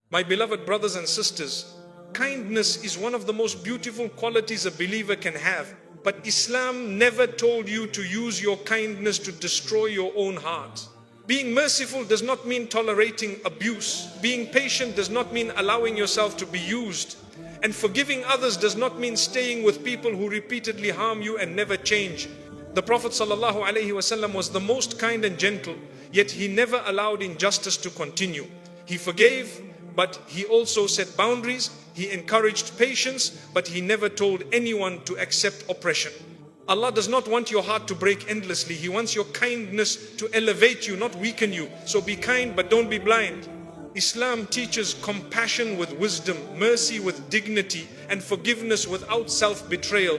My beloved brothers and sisters, kindness is one of the most beautiful qualities a believer can have. But Islam never told you to use your kindness to destroy your own heart. Being merciful does not mean tolerating abuse. Being patient does not mean allowing yourself to be used. And forgiving others does not mean staying with people who repeatedly harm you and never change. The Prophet ﷺ was the most kind and gentle, yet he never allowed injustice to continue. He forgave, but he also set boundaries. He encouraged patience, but he never told anyone to accept oppression. Allah does not want your heart to break endlessly. He wants your kindness to elevate you, not weaken you. So be kind, but don't be blind. Islam teaches compassion with wisdom, mercy with dignity, and forgiveness without self-betrayal.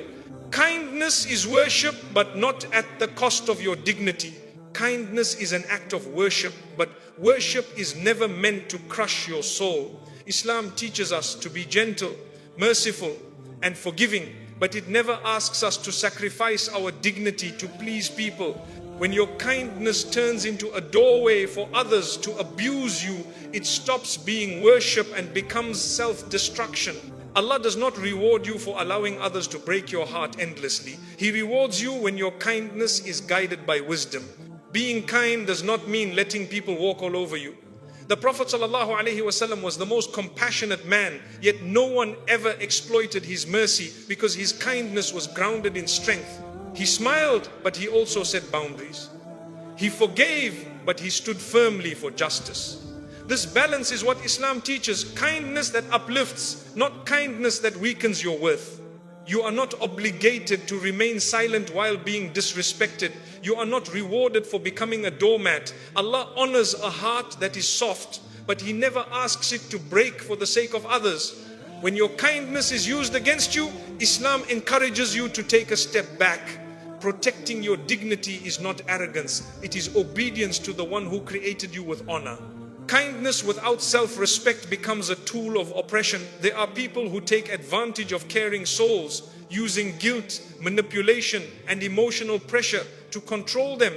Kindness is worship, but not at the cost of your dignity. Kindness is an act of worship, but worship is never meant to crush your soul. Islam teaches us to be gentle, merciful, and forgiving, but it never asks us to sacrifice our dignity to please people. When your kindness turns into a doorway for others to abuse you, it stops being worship and becomes self-destruction. Allah does not reward you for allowing others to break your heart endlessly. He rewards you when your kindness is guided by wisdom. Being kind does not mean letting people walk all over you. The Prophet ﷺ was the most compassionate man, yet no one ever exploited his mercy because his kindness was grounded in strength. He smiled, but he also set boundaries. He forgave, but he stood firmly for justice. This balance is what Islam teaches: kindness that uplifts, not kindness that weakens your worth. You are not obligated to remain silent while being disrespected. You are not rewarded for becoming a doormat. Allah honors a heart that is soft, but He never asks it to break for the sake of others. When your kindness is used against you, Islam encourages you to take a step back. Protecting your dignity is not arrogance. It is obedience to the one who created you with honor. Kindness without self-respect becomes a tool of oppression. There are people who take advantage of caring souls, using guilt, manipulation, and emotional pressure to control them.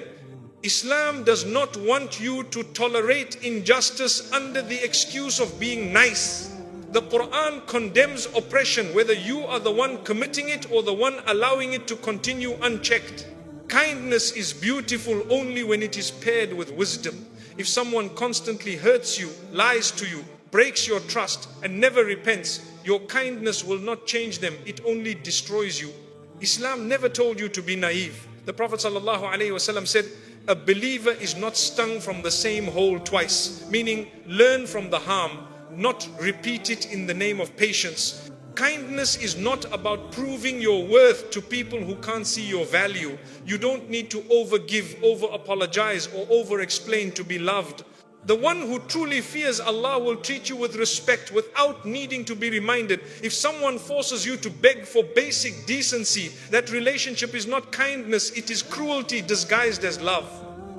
Islam does not want you to tolerate injustice under the excuse of being nice. The Quran condemns oppression, whether you are the one committing it or the one allowing it to continue unchecked. Kindness is beautiful only when it is paired with wisdom. If someone constantly hurts you, lies to you, breaks your trust, and never repents, your kindness will not change them. It only destroys you. Islam never told you to be naive. The Prophet ﷺ said, a believer is not stung from the same hole twice, meaning learn from the harm, not repeat it in the name of patience. Kindness is not about proving your worth to people who can't see your value. You don't need to overgive, over-apologize, or over-explain to be loved. The one who truly fears Allah will treat you with respect without needing to be reminded. If someone forces you to beg for basic decency, that relationship is not kindness, it is cruelty disguised as love.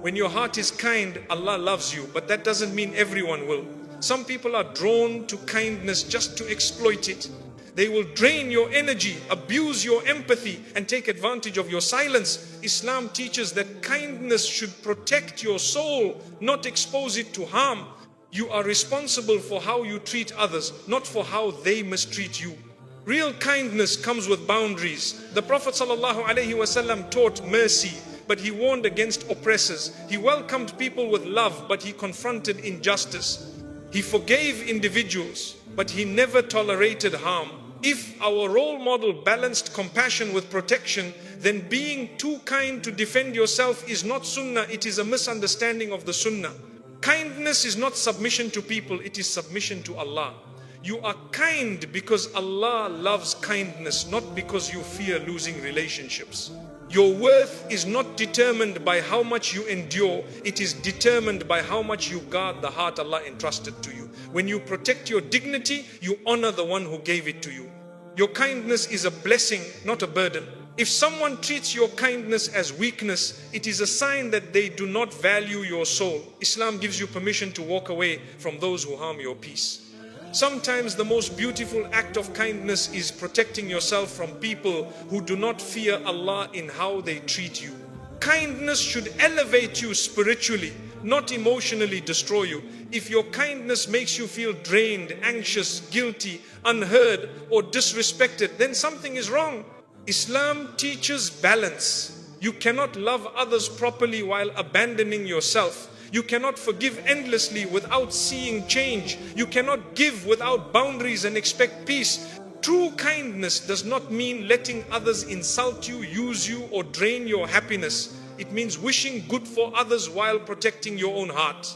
When your heart is kind, Allah loves you, but that doesn't mean everyone will. Some people are drawn to kindness just to exploit it. They will drain your energy, abuse your empathy, and take advantage of your silence. Islam teaches that kindness should protect your soul, not expose it to harm. You are responsible for how you treat others, not for how they mistreat you. Real kindness comes with boundaries. The Prophet ﷺ taught mercy, but he warned against oppressors. He welcomed people with love, but he confronted injustice. He forgave individuals, but he never tolerated harm. If our role model balanced compassion with protection, then being too kind to defend yourself is not sunnah, it is a misunderstanding of the sunnah. Kindness is not submission to people, it is submission to Allah. You are kind because Allah loves kindness, not because you fear losing relationships. Your worth is not determined by how much you endure, it is determined by how much you guard the heart Allah entrusted to you. When you protect your dignity, you honor the one who gave it to you. Your kindness is a blessing, not a burden. If someone treats your kindness as weakness, it is a sign that they do not value your soul. Islam gives you permission to walk away from those who harm your peace. Sometimes the most beautiful act of kindness is protecting yourself from people who do not fear Allah in how they treat you. Kindness should elevate you spiritually, not emotionally destroy you. If your kindness makes you feel drained, anxious, guilty, unheard, or disrespected, then something is wrong. Islam teaches balance. You cannot love others properly while abandoning yourself. You cannot forgive endlessly without seeing change. You cannot give without boundaries and expect peace. True kindness does not mean letting others insult you, use you, or drain your happiness. It means wishing good for others while protecting your own heart.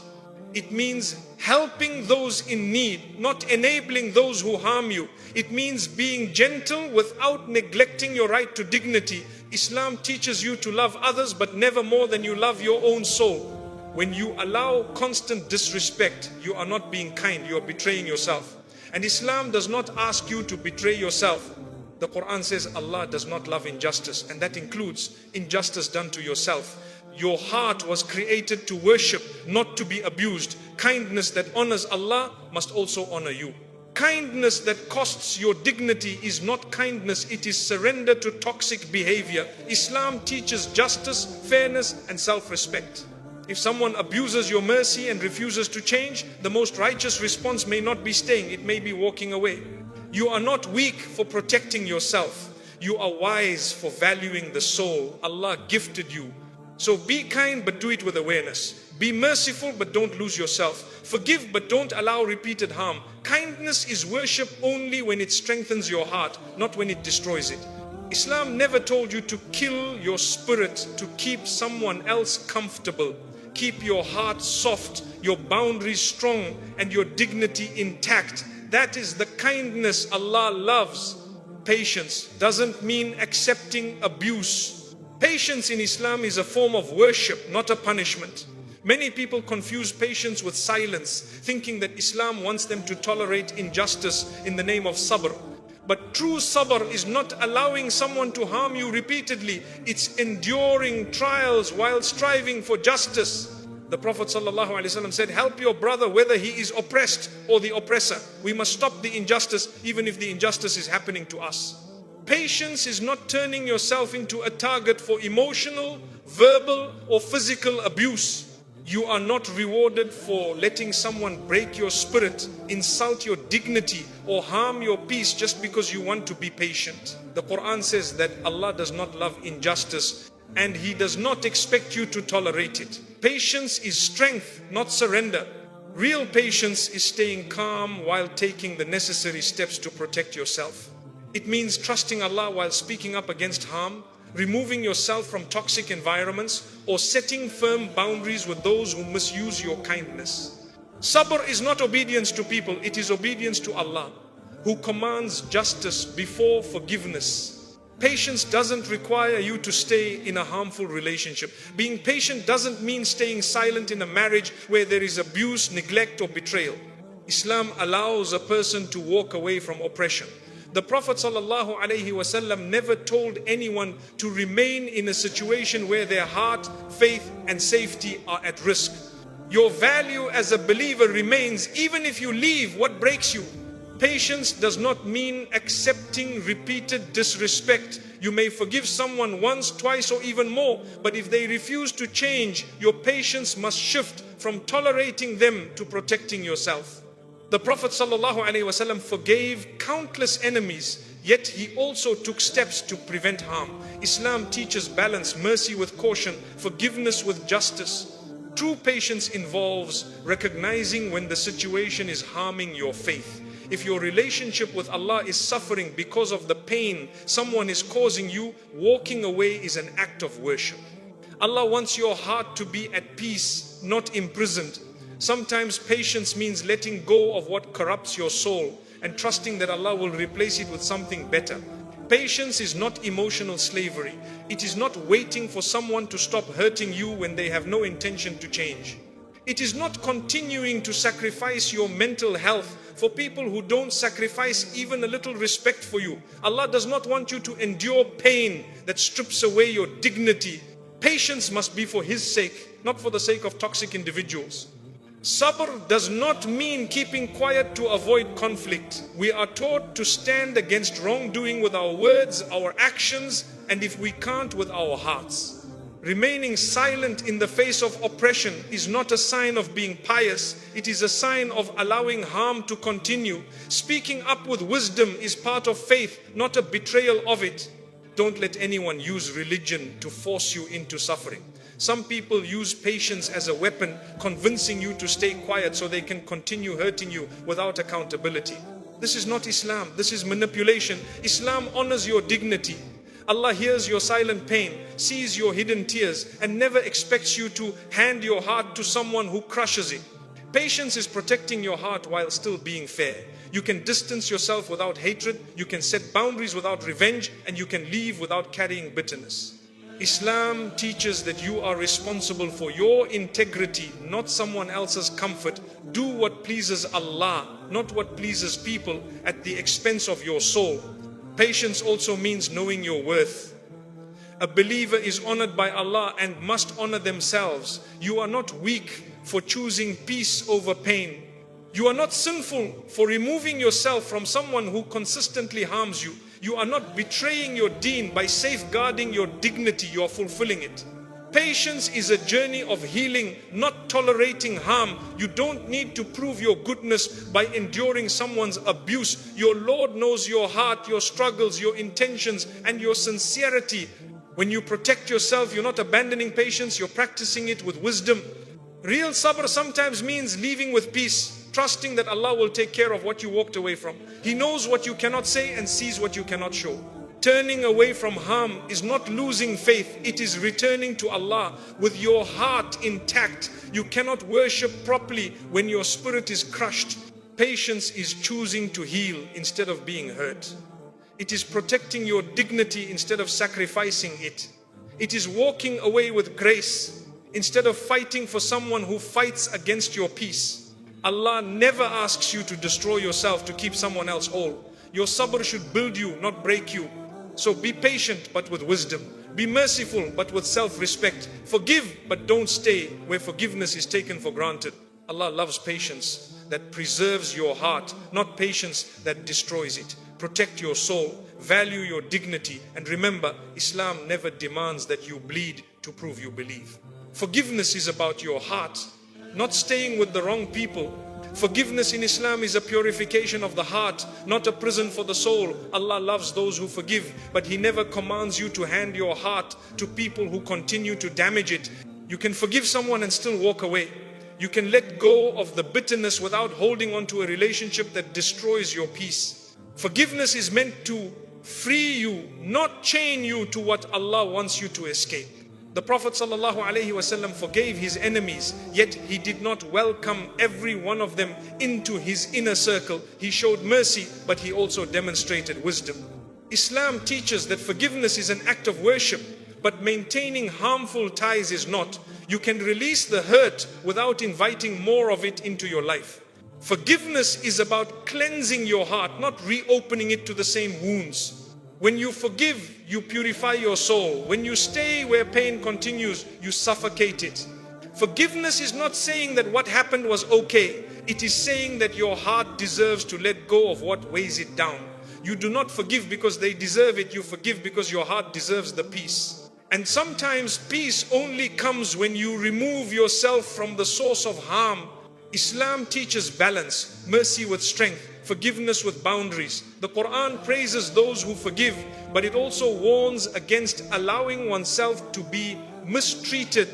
It means helping those in need, not enabling those who harm you. It means being gentle without neglecting your right to dignity. Islam teaches you to love others, but never more than you love your own soul. When you allow constant disrespect, you are not being kind, you are betraying yourself. And Islam does not ask you to betray yourself. The Quran says Allah does not love injustice, and that includes injustice done to yourself. Your heart was created to worship, not to be abused. Kindness that honors Allah must also honor you. Kindness that costs your dignity is not kindness, it is surrender to toxic behavior. Islam teaches justice, fairness, and self-respect. If someone abuses your mercy and refuses to change, the most righteous response may not be staying, it may be walking away. You are not weak for protecting yourself. You are wise for valuing the soul Allah gifted you. So be kind, but do it with awareness. Be merciful, but don't lose yourself. Forgive, but don't allow repeated harm. Kindness is worship only when it strengthens your heart, not when it destroys it. Islam never told you to kill your spirit to keep someone else comfortable. Keep your heart soft, your boundaries strong, and your dignity intact. That is the kindness Allah loves. Patience doesn't mean accepting abuse. Patience in Islam is a form of worship, not a punishment. Many people confuse patience with silence, thinking that Islam wants them to tolerate injustice in the name of sabr. But true sabr is not allowing someone to harm you repeatedly. It's enduring trials while striving for justice. The Prophet ﷺ said, help your brother whether he is oppressed or the oppressor. We must stop the injustice even if the injustice is happening to us. Patience is not turning yourself into a target for emotional, verbal, or physical abuse. You are not rewarded for letting someone break your spirit, insult your dignity, or harm your peace just because you want to be patient. The Quran says that Allah does not love injustice, and He does not expect you to tolerate it. Patience is strength, not surrender. Real patience is staying calm while taking the necessary steps to protect yourself. It means trusting Allah while speaking up against harm, removing yourself from toxic environments, or setting firm boundaries with those who misuse your kindness. Sabr is not obedience to people, it is obedience to Allah, who commands justice before forgiveness. Patience doesn't require you to stay in a harmful relationship. Being patient doesn't mean staying silent in a marriage where there is abuse, neglect, or betrayal. Islam allows a person to walk away from oppression. The Prophet ﷺ never told anyone to remain in a situation where their heart, faith, and safety are at risk. Your value as a believer remains even if you leave what breaks you. Patience does not mean accepting repeated disrespect. You may forgive someone once, twice, or even more, but if they refuse to change, your patience must shift from tolerating them to protecting yourself. The Prophet ﷺ forgave countless enemies, yet he also took steps to prevent harm. Islam teaches balance, mercy with caution, forgiveness with justice. True patience involves recognizing when the situation is harming your faith. If your relationship with Allah is suffering because of the pain someone is causing you, walking away is an act of worship. Allah wants your heart to be at peace, not imprisoned. Sometimes patience means letting go of what corrupts your soul and trusting that Allah will replace it with something better. Patience is not emotional slavery. It is not waiting for someone to stop hurting you when they have no intention to change. It is not continuing to sacrifice your mental health for people who don't sacrifice even a little respect for you. Allah does not want you to endure pain that strips away your dignity. Patience must be for His sake, not for the sake of toxic individuals. Sabr does not mean keeping quiet to avoid conflict. We are taught to stand against wrongdoing with our words, our actions, and if we can't, with our hearts. Remaining silent in the face of oppression is not a sign of being pious. It is a sign of allowing harm to continue. Speaking up with wisdom is part of faith, not a betrayal of it. Don't let anyone use religion to force you into suffering. Some people use patience as a weapon, convincing you to stay quiet so they can continue hurting you without accountability. This is not Islam. This is manipulation. Islam honors your dignity. Allah hears your silent pain, sees your hidden tears, and never expects you to hand your heart to someone who crushes it. Patience is protecting your heart while still being fair. You can distance yourself without hatred, you can set boundaries without revenge, and you can leave without carrying bitterness. Islam teaches that you are responsible for your integrity, not someone else's comfort. Do what pleases Allah, not what pleases people, at the expense of your soul. Patience also means knowing your worth. A believer is honored by Allah and must honor themselves. You are not weak for choosing peace over pain. You are not sinful for removing yourself from someone who consistently harms you. You are not betraying your deen by safeguarding your dignity. You are fulfilling it. Patience is a journey of healing, not tolerating harm. You don't need to prove your goodness by enduring someone's abuse. Your Lord knows your heart, your struggles, your intentions, and your sincerity. When you protect yourself, you're not abandoning patience, you're practicing it with wisdom. Real sabr sometimes means leaving with peace, trusting that Allah will take care of what you walked away from. He knows what you cannot say and sees what you cannot show. Turning away from harm is not losing faith, it is returning to Allah with your heart intact. You cannot worship properly when your spirit is crushed. Patience is choosing to heal instead of being hurt. It is protecting your dignity instead of sacrificing it. It is walking away with grace instead of fighting for someone who fights against your peace. Allah never asks you to destroy yourself to keep someone else whole. Your sabr should build you, not break you. So be patient but with wisdom. Be merciful but with self-respect. Forgive but don't stay where forgiveness is taken for granted. Allah loves patience that preserves your heart, not patience that destroys it. Protect your soul, value your dignity, and remember, Islam never demands that you bleed to prove you believe. Forgiveness is about your heart, not staying with the wrong people. Forgiveness in Islam is a purification of the heart, not a prison for the soul. Allah loves those who forgive, but He never commands you to hand your heart to people who continue to damage it. You can forgive someone and still walk away. You can let go of the bitterness without holding on to a relationship that destroys your peace. Forgiveness is meant to free you, not chain you to what Allah wants you to escape. The Prophet ﷺ forgave his enemies, yet he did not welcome every one of them into his inner circle. He showed mercy, but he also demonstrated wisdom. Islam teaches that forgiveness is an act of worship, but maintaining harmful ties is not. You can release the hurt without inviting more of it into your life. Forgiveness is about cleansing your heart, not reopening it to the same wounds. When you forgive, you purify your soul. When you stay where pain continues, you suffocate it. Forgiveness is not saying that what happened was okay. It is saying that your heart deserves to let go of what weighs it down. You do not forgive because they deserve it. You forgive because your heart deserves the peace. And sometimes peace only comes when you remove yourself from the source of harm. Islam teaches balance, mercy with strength, forgiveness with boundaries. The Quran praises those who forgive, but it also warns against allowing oneself to be mistreated.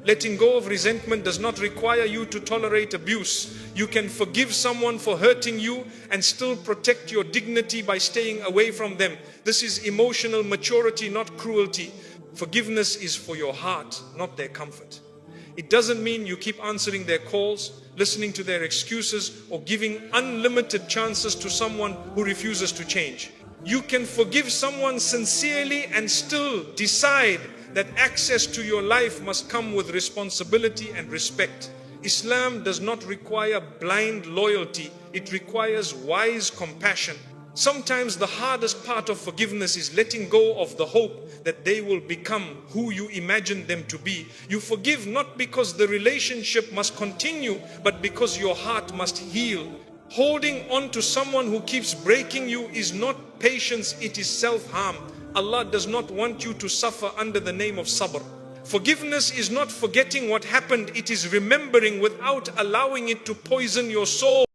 Letting go of resentment does not require you to tolerate abuse. You can forgive someone for hurting you and still protect your dignity by staying away from them. This is emotional maturity, not cruelty. Forgiveness is for your heart, not their comfort. It doesn't mean you keep answering their calls, listening to their excuses, or giving unlimited chances to someone who refuses to change. You can forgive someone sincerely and still decide that access to your life must come with responsibility and respect. Islam does not require blind loyalty, it requires wise compassion. Sometimes the hardest part of forgiveness is letting go of the hope that they will become who you imagine them to be. You forgive not because the relationship must continue, but because your heart must heal. Holding on to someone who keeps breaking you is not patience, it is self-harm. Allah does not want you to suffer under the name of sabr. Forgiveness is not forgetting what happened, it is remembering without allowing it to poison your soul.